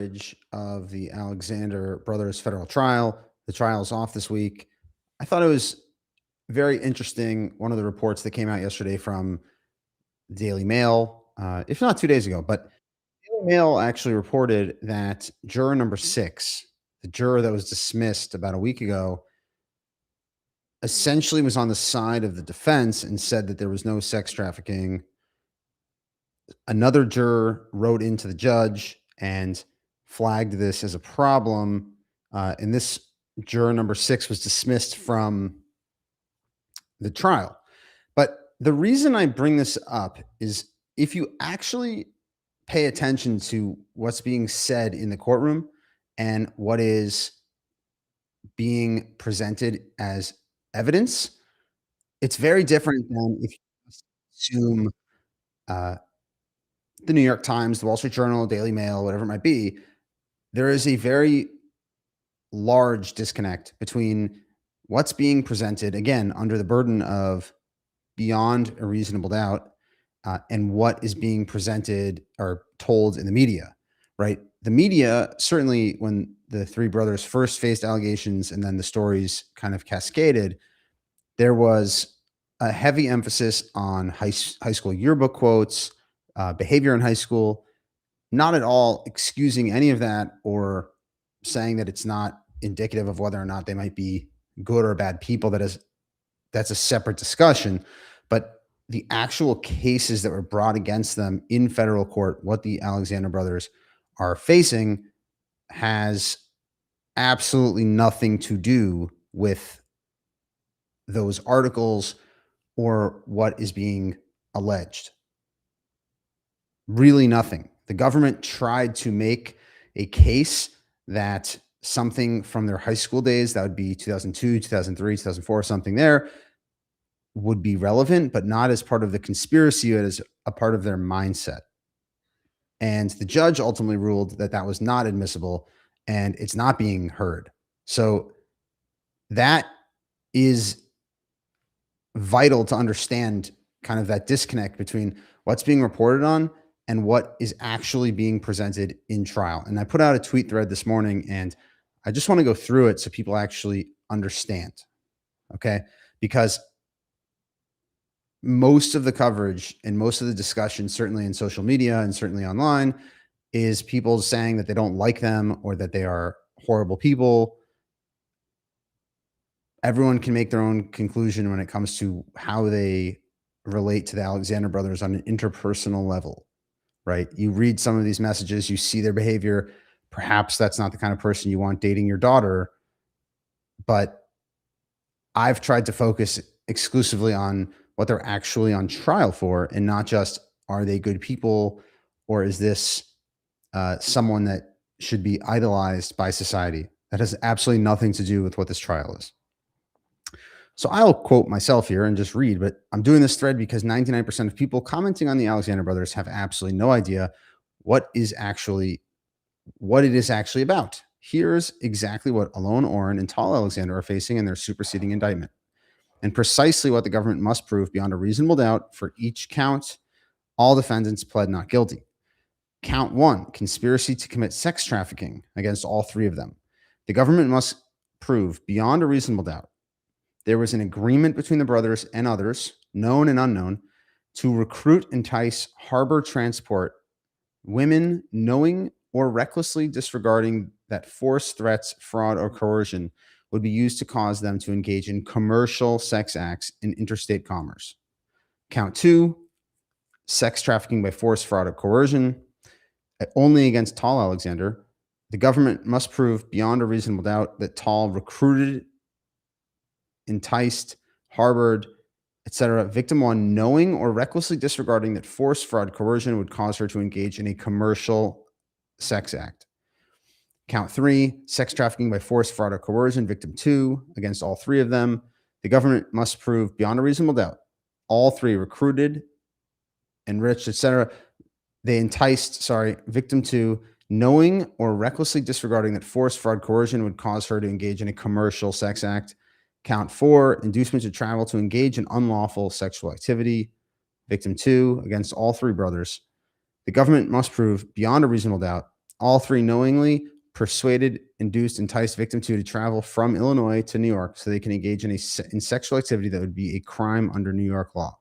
Of the Alexander brothers federal trial. The trial is off this week. I thought it was very interesting. One of the reports that came out yesterday from Daily Mail, if not 2 days ago, but Daily Mail actually reported that juror number six, the juror that was dismissed about a week ago, essentially was on the side of the defense and said that there was no sex trafficking. Another juror wrote into the judge and flagged this as a problem. And this juror number six was dismissed from the trial. But the reason I bring this up is if you actually pay attention to what's being said in the courtroom and what is being presented as evidence, it's very different than if you just assume uh, the New York Times, the Wall Street Journal, Daily Mail, whatever it might be. There is a very large disconnect between what's being presented, again, under the burden of beyond a reasonable doubt, and what is being presented or told in the media, right? The media, certainly when the three brothers first faced allegations and then the stories kind of cascaded, there was a heavy emphasis on high school yearbook quotes, behavior in high school, not at all excusing any of that or saying that it's not indicative of whether or not they might be good or bad people. That's a separate discussion. But the actual cases that were brought against them in federal court, what the Alexander brothers are facing, has absolutely nothing to do with those articles or what is being alleged. Really nothing. The government tried to make a case that something from their high school days, that would be 2002, 2003, 2004, something there, would be relevant, but not as part of the conspiracy, but as a part of their mindset. And the judge ultimately ruled that that was not admissible and it's not being heard. So that is vital to understand kind of that disconnect between what's being reported on and what is actually being presented in trial. And I put out a tweet thread this morning and I just want to go through it so people actually understand. Okay. Because most of the coverage and most of the discussion, certainly in social media and certainly online, is people saying that they don't like them or that they are horrible people. Everyone can make their own conclusion when it comes to how they relate to the Alexander brothers on an interpersonal level, right? You read some of these messages, you see their behavior. Perhaps that's not the kind of person you want dating your daughter, but I've tried to focus exclusively on what they're actually on trial for and not just are they good people or is this someone that should be idolized by society. That has absolutely nothing to do with what this trial is. So I'll quote myself here and just read, but I'm doing this thread because 99% of people commenting on the Alexander brothers have absolutely no idea what it is actually about. Here's exactly what Alon Oren and Tal Alexander are facing in their superseding indictment, and precisely what the government must prove beyond a reasonable doubt for each count. All defendants pled not guilty. Count one, conspiracy to commit sex trafficking against all three of them. The government must prove beyond a reasonable doubt there was an agreement between the brothers and others, known and unknown, to recruit, entice, harbor, transport women, knowing or recklessly disregarding that force, threats, fraud, or coercion would be used to cause them to engage in commercial sex acts in interstate commerce. Count two, sex trafficking by force, fraud, or coercion, only against Tal Alexander. The government must prove beyond a reasonable doubt that Tal recruited, enticed, harbored, etc. Victim one, knowing or recklessly disregarding that force, fraud, coercion would cause her to engage in a commercial sex act. Count three, sex trafficking by force, fraud, or coercion. Victim two, against all three of them. The government must prove beyond a reasonable doubt all three recruited, enriched, etc. They enticed, victim two, knowing or recklessly disregarding that force, fraud, coercion would cause her to engage in a commercial sex act. Count four, inducement to travel to engage in unlawful sexual activity. Victim two, against all three brothers. The government must prove beyond a reasonable doubt all three knowingly persuaded, induced, enticed victim two to travel from Illinois to New York so they can engage in sexual activity that would be a crime under New York law.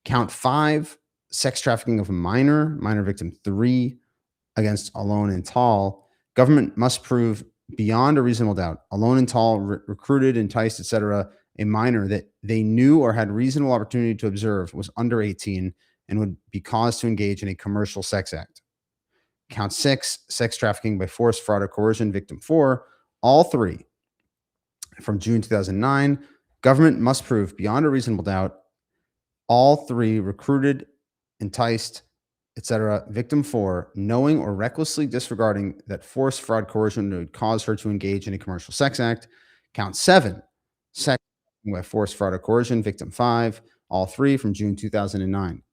Count five, sex trafficking of a minor victim three, against Alone and Tall. Government must prove beyond a reasonable doubt, Alone and Tall recruited, enticed, etc., a minor that they knew or had reasonable opportunity to observe was under 18 and would be caused to engage in a commercial sex act. Count six, sex trafficking by force, fraud, or coercion, victim four. All three from June 2009. Government must prove beyond a reasonable doubt all three recruited, enticed, etc. Victim four, knowing or recklessly disregarding that force, fraud, coercion would cause her to engage in a commercial sex act. Count seven, sex by force, fraud, or coercion. Victim five, all three from June 2009.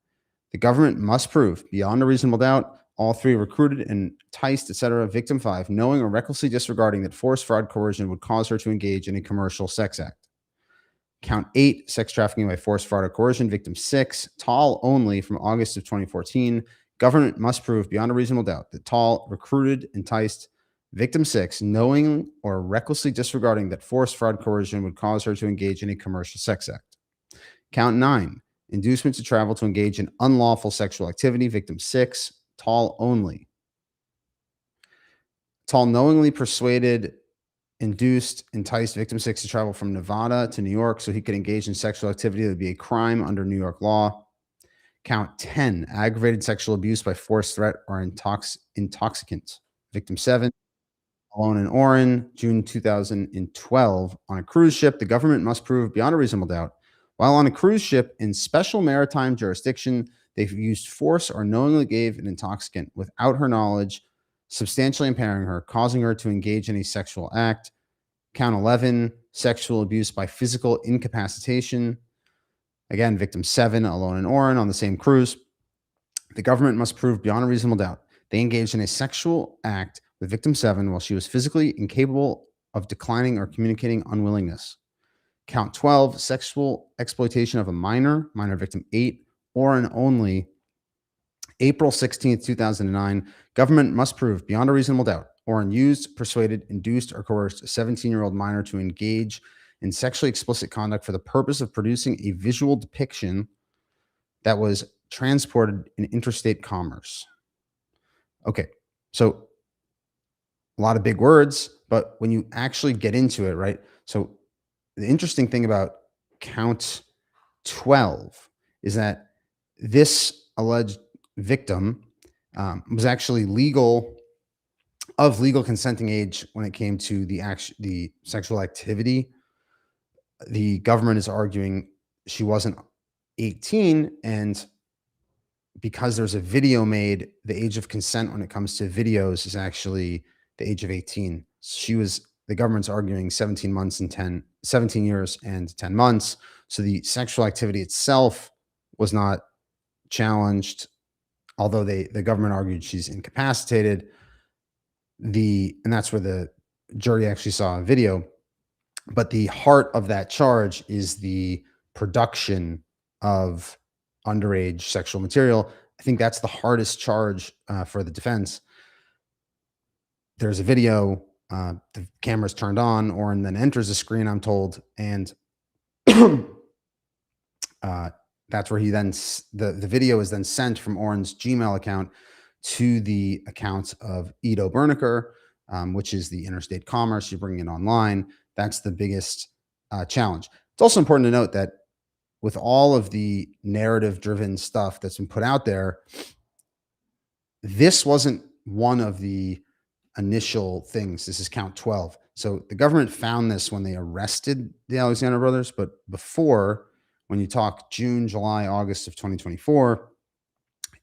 The government must prove beyond a reasonable doubt all three recruited, enticed, etc. Victim five, knowing or recklessly disregarding that force, fraud, coercion would cause her to engage in a commercial sex act. Count eight, sex trafficking by force, fraud, or coercion. Victim six, Tall only from August of 2014. Government must prove beyond a reasonable doubt that Tall recruited, enticed. Victim six, knowing or recklessly disregarding that force, fraud, coercion would cause her to engage in a commercial sex act. Count nine, inducement to travel to engage in unlawful sexual activity. Victim six, Tall only. Tall knowingly persuaded, induced, enticed victim six to travel from Nevada to New York so he could engage in sexual activity that would be a crime under New York law. Count 10, aggravated sexual abuse by force, threat, or intoxicant. Victim seven, Alone in Oren, June 2012. On a cruise ship, the government must prove beyond a reasonable doubt, while on a cruise ship in special maritime jurisdiction, they've used force or knowingly gave an intoxicant without her knowledge, substantially impairing her, causing her to engage in a sexual act. Count 11, sexual abuse by physical incapacitation. Again, victim seven, Alone in Oren, on the same cruise. The government must prove beyond a reasonable doubt they engaged in a sexual act with victim seven while she was physically incapable of declining or communicating unwillingness. Count 12, sexual exploitation of a minor victim eight, Oren only. April 16th, 2009, government must prove beyond a reasonable doubt Oren used, persuaded, induced, or coerced a 17-year-old minor to engage in sexually explicit conduct for the purpose of producing a visual depiction that was transported in interstate commerce. Okay, so a lot of big words, but when you actually get into it, right? So the interesting thing about count 12 is that this alleged victim was actually of legal consenting age when it came to the sexual activity. The government is arguing she wasn't 18, and because there's a video made, the age of consent when it comes to videos is actually the age of 18. The government's arguing 17 years and 10 months. So the sexual activity itself was not challenged, although the government argued she's incapacitated. And that's where the jury actually saw a video. But the heart of that charge is the production of underage sexual material. I think that's the hardest charge for the defense. There's a video, the camera's turned on, Oren then enters the screen, I'm told, and that's where the video is then sent from Oren's Gmail account to the account of Ido Berniker, which is the interstate commerce. You're bringing it online. That's the biggest challenge. It's also important to note that with all of the narrative-driven stuff that's been put out there, this wasn't one of the initial things. This is count 12. So the government found this when they arrested the Alexander brothers, but before, when you talk June, July, August of 2024,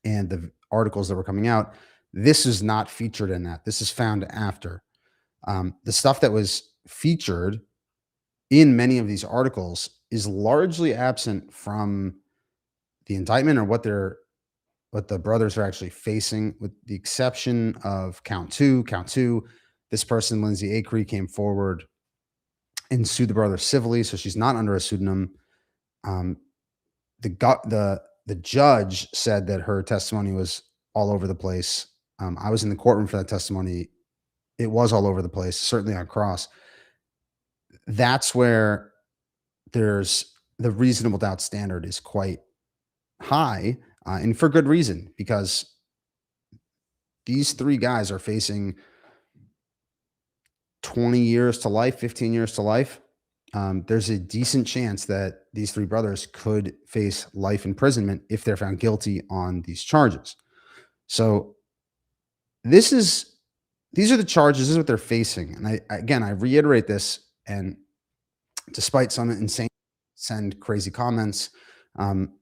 and the articles that were coming out, this is not featured in that. This is found after. The stuff that was featured in many of these articles is largely absent from the indictment or what the brothers are actually facing, with the exception of count two. Count two, this person, Lindsay Acree, came forward and sued the brothers civilly, so she's not under a pseudonym. The judge said that her testimony was all over the place, I was in the courtroom for that testimony. It was all over the place, certainly on cross. That's where there's the reasonable doubt standard is quite high, and for good reason, because these 3 guys are facing 20 years to life, 15 years to life. There's a decent chance that these 3 brothers could face life imprisonment if they're found guilty on these charges. So this is these are the charges, this is what they're facing. And I reiterate this, and despite some insane send crazy comments, um,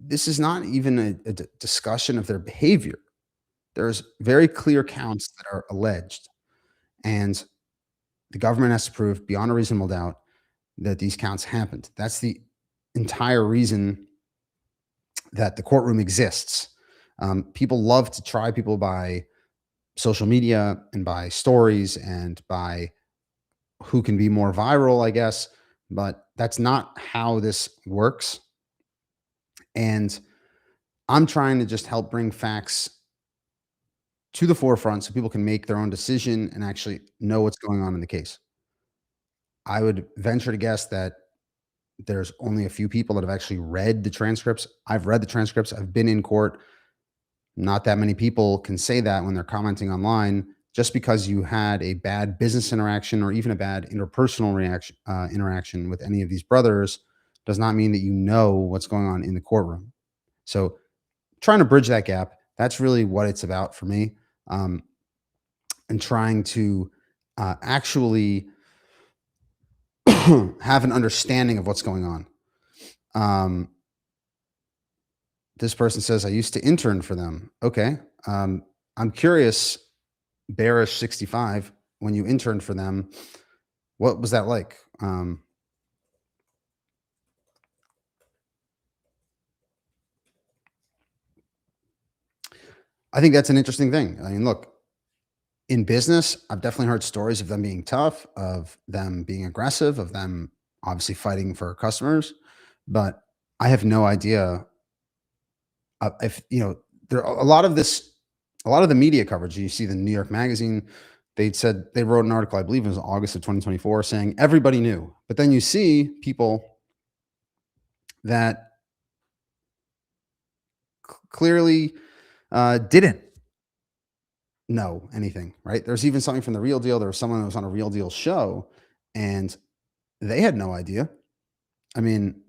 this is not even a discussion of their behavior. There's very clear counts that are alleged, and the government has to prove beyond a reasonable doubt that these counts happened. That's the entire reason that the courtroom exists. People love to try people by social media and by stories and by who can be more viral, I guess, but that's not how this works. And I'm trying to just help bring facts to the forefront so people can make their own decision and actually know what's going on in the case. I would venture to guess that there's only a few people that have actually read the transcripts. I've read the transcripts. I've been in court. Not that many people can say that when they're commenting online. Just because you had a bad business interaction or even a bad interpersonal interaction with any of these brothers does not mean that you know what's going on in the courtroom. So trying to bridge that gap, that's really what it's about for me. Um, and trying to actually have an understanding of what's going on. Um, this person says, I used to intern for them. Okay. I'm curious, Bearish 65, when you interned for them, what was that like? I think that's an interesting thing. I mean, look, in business, I've definitely heard stories of them being tough, of them being aggressive, of them obviously fighting for customers, but I have no idea if there a lot of this, a lot of the media coverage. You see the New York Magazine. They said they wrote an article, I believe it was August of 2024, saying everybody knew. But then you see people that clearly didn't know anything, right? There's even something from the Real Deal. There was someone that was on a Real Deal show, and they had no idea. I mean,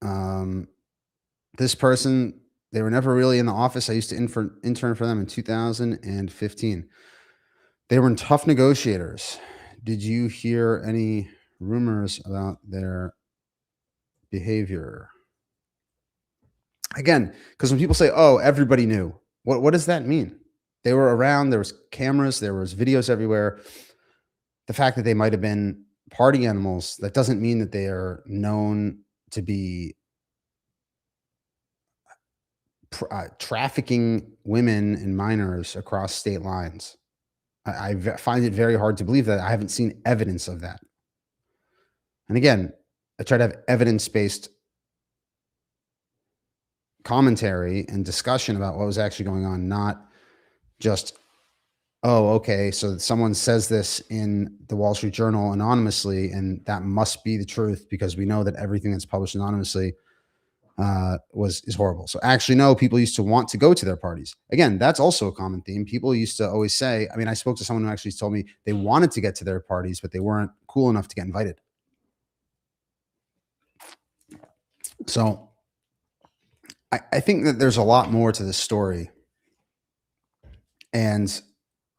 um, this person, they were never really in the office. I used to intern for them in 2015. They were tough negotiators. Did you hear any rumors about their behavior? Again, because when people say, "Oh, everybody knew," what does that mean? They were around. There was cameras. There was videos everywhere. The fact that they might have been party animals, that doesn't mean that they are known to be trafficking women and minors across state lines. I find it very hard to believe that. I haven't seen evidence of that. And again, I try to have evidence-based commentary and discussion about what was actually going on, not just, oh, okay, so someone says this in the Wall Street Journal anonymously, and that must be the truth because we know that everything that's published anonymously is horrible. So actually, no, people used to want to go to their parties. Again, that's also a common theme. People used to always say, I mean, I spoke to someone who actually told me they wanted to get to their parties, but they weren't cool enough to get invited. So I think that there's a lot more to this story. And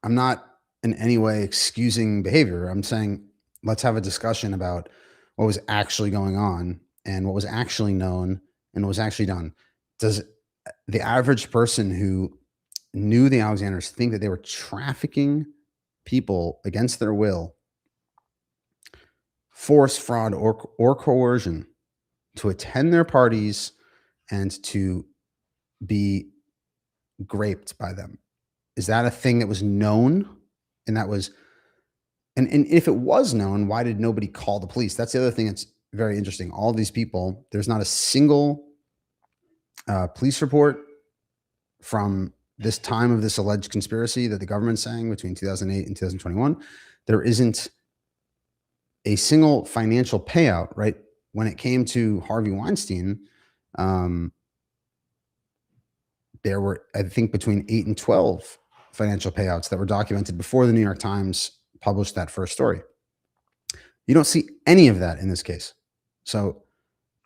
I'm not in any way excusing behavior. I'm saying let's have a discussion about what was actually going on and what was actually known and what was actually done. Does the average person who knew the Alexanders think that they were trafficking people against their will, force, fraud, or coercion to attend their parties and to be graped by them? Is that a thing that was known? And that was, and if it was known, why did nobody call the police? That's the other thing that's very interesting. All of these people, there's not a single police report from this time of this alleged conspiracy that the government's saying between 2008 and 2021, there isn't a single financial payout, right? When it came to Harvey Weinstein, um, there were, I think, between 8 and 12 financial payouts that were documented before the New York Times published that first story. You don't see any of that in this case. So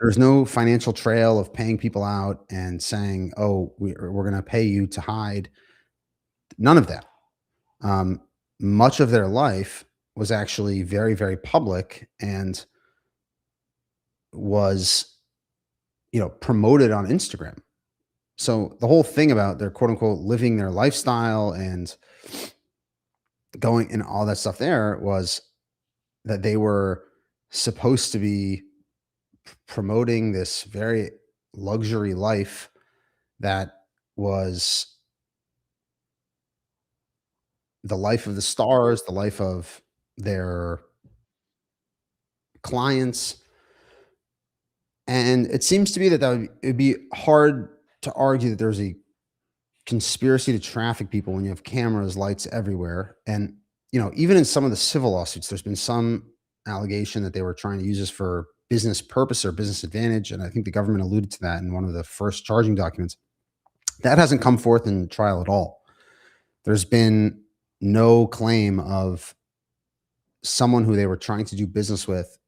there's no financial trail of paying people out and saying, "Oh, we're going to pay you to hide." None of that. Um, Much of their life was actually very, very public and was, promoted on Instagram. So the whole thing about their quote unquote living their lifestyle and going and all that stuff there was that they were supposed to be promoting this very luxury life that was the life of the stars, the life of their clients. And it seems to be that it'd be hard to argue that there's a conspiracy to traffic people when you have cameras, lights everywhere. And, even in some of the civil lawsuits, there's been some allegation that they were trying to use this for business purpose or business advantage. And I think the government alluded to that in one of the first charging documents. That hasn't come forth in trial at all. There's been no claim of someone who they were trying to do business with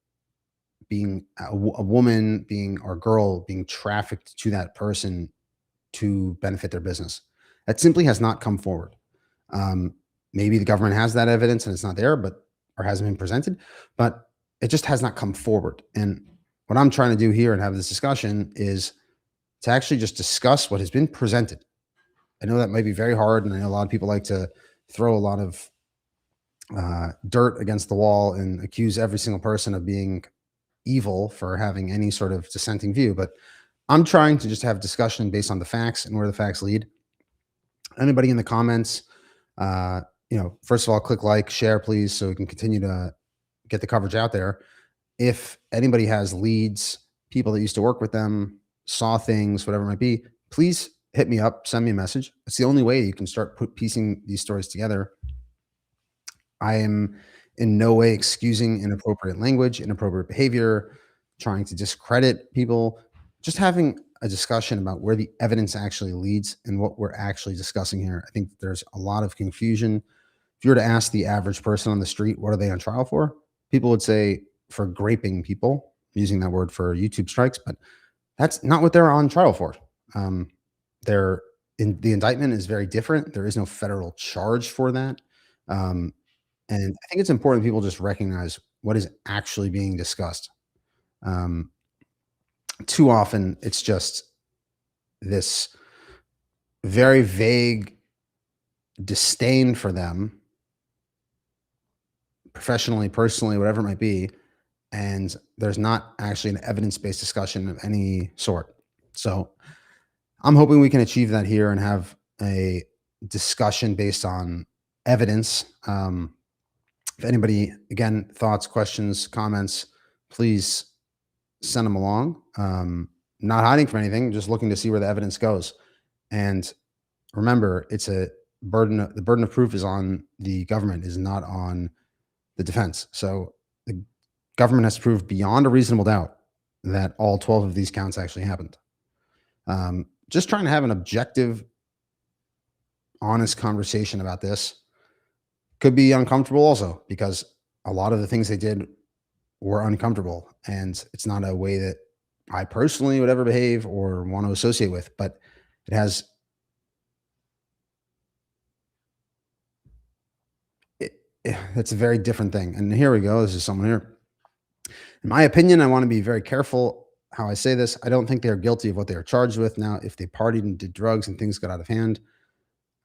being a woman being or girl being trafficked to that person to benefit their business. That simply has not come forward. Um, Maybe the government has that evidence and it's not there, but or hasn't been presented, but it just has not come forward. And what I'm trying to do here and have this discussion is to actually just discuss what has been presented. I know that might be very hard, and I know a lot of people like to throw a lot of dirt against the wall and accuse every single person of being evil for having any sort of dissenting view. But I'm trying to just have discussion based on the facts and where the facts lead. Anybody in the comments, first of all, click like, share, please, so we can continue to get the coverage out there. If anybody has leads, people that used to work with them, saw things, whatever it might be, please hit me up, send me a message. It's the only way you can start piecing these stories together. I am in no way excusing inappropriate language, inappropriate behavior, trying to discredit people, just having a discussion about where the evidence actually leads and what we're actually discussing here. I think there's a lot of confusion. If you were to ask the average person on the street, what are they on trial for? People would say for graping people, using that word for YouTube strikes, but that's not what they're on trial for. Um, the indictment is very different. There is no federal charge for that. Um, and I think it's important people just recognize what is actually being discussed. Um, Too often, it's just this very vague disdain for them, professionally, personally, whatever it might be. And there's not actually an evidence based discussion of any sort. So I'm hoping we can achieve that here and have a discussion based on evidence. If anybody, again, thoughts, questions, comments, please send them along. Not hiding from anything, just looking to see where the evidence goes. And remember, it's a burden. The burden of proof is on the government, is not on the defense. So the government has to prove beyond a reasonable doubt that all 12 of these counts actually happened. Just trying to have an objective, honest conversation about this could be uncomfortable also, because a lot of the things they did were uncomfortable, and it's not a way that I personally would ever behave or want to associate with, but it has it's a very different thing. And here we go. This is someone here. In my opinion, I want to be very careful how I say this. I don't think they are guilty of what they are charged with. Now, if they partied and did drugs and things got out of hand,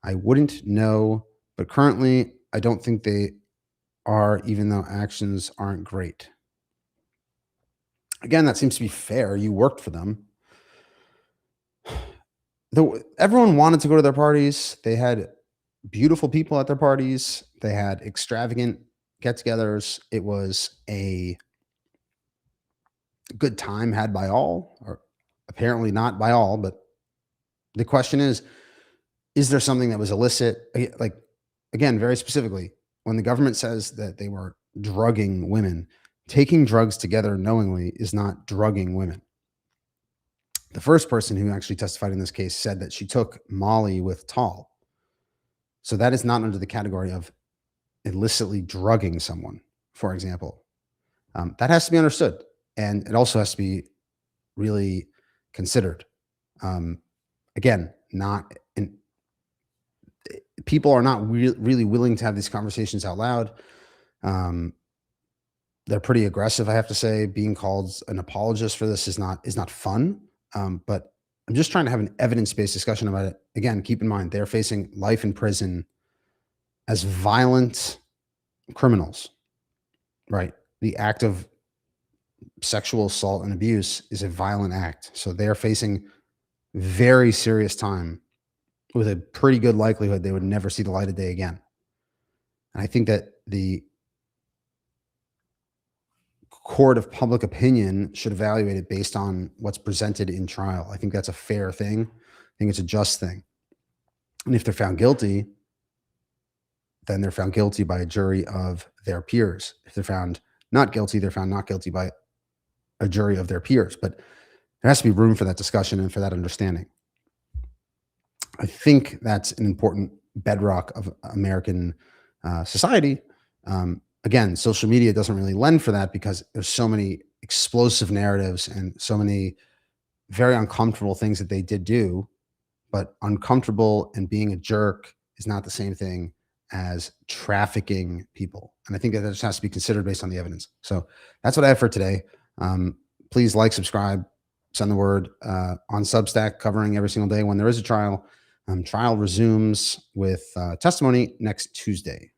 I wouldn't know. But currently, I don't think they are, even though actions aren't great. Again, that seems to be fair. You worked for them. Everyone wanted to go to their parties. They had beautiful people at their parties. They had extravagant get-togethers. It was a good time had by all, or apparently not by all. But the question is is there something that was illicit? Like, again, very specifically, when the government says that they were drugging women, taking drugs together knowingly is not drugging women. The first person who actually testified in this case said that she took Molly with Tall. So that is not under the category of illicitly drugging someone, for example. That has to be understood. And it also has to be really considered. Um, Again, not and people are not really willing to have these conversations out loud. Um, they're pretty aggressive, I have to say. Being called an apologist for this is not fun. But I'm just trying to have an evidence based discussion about it. Again, keep in mind they're facing life in prison as violent criminals, right? The act of sexual assault and abuse is a violent act, so they're facing very serious time with a pretty good likelihood they would never see the light of day again. And I think that the court of public opinion should evaluate it based on what's presented in trial. I think that's a fair thing. I think it's a just thing. And if they're found guilty, then they're found guilty by a jury of their peers. If they're found not guilty, they're found not guilty by a jury of their peers. But there has to be room for that discussion and for that understanding. I think that's an important bedrock of American society. Again, social media doesn't really lend for that because there's so many explosive narratives and so many very uncomfortable things that they did do. But uncomfortable and being a jerk is not the same thing as trafficking people. And I think that just has to be considered based on the evidence. So that's what I have for today. Please like, subscribe, send the word on Substack, covering every single day when there is a trial. Trial resumes with testimony next Tuesday.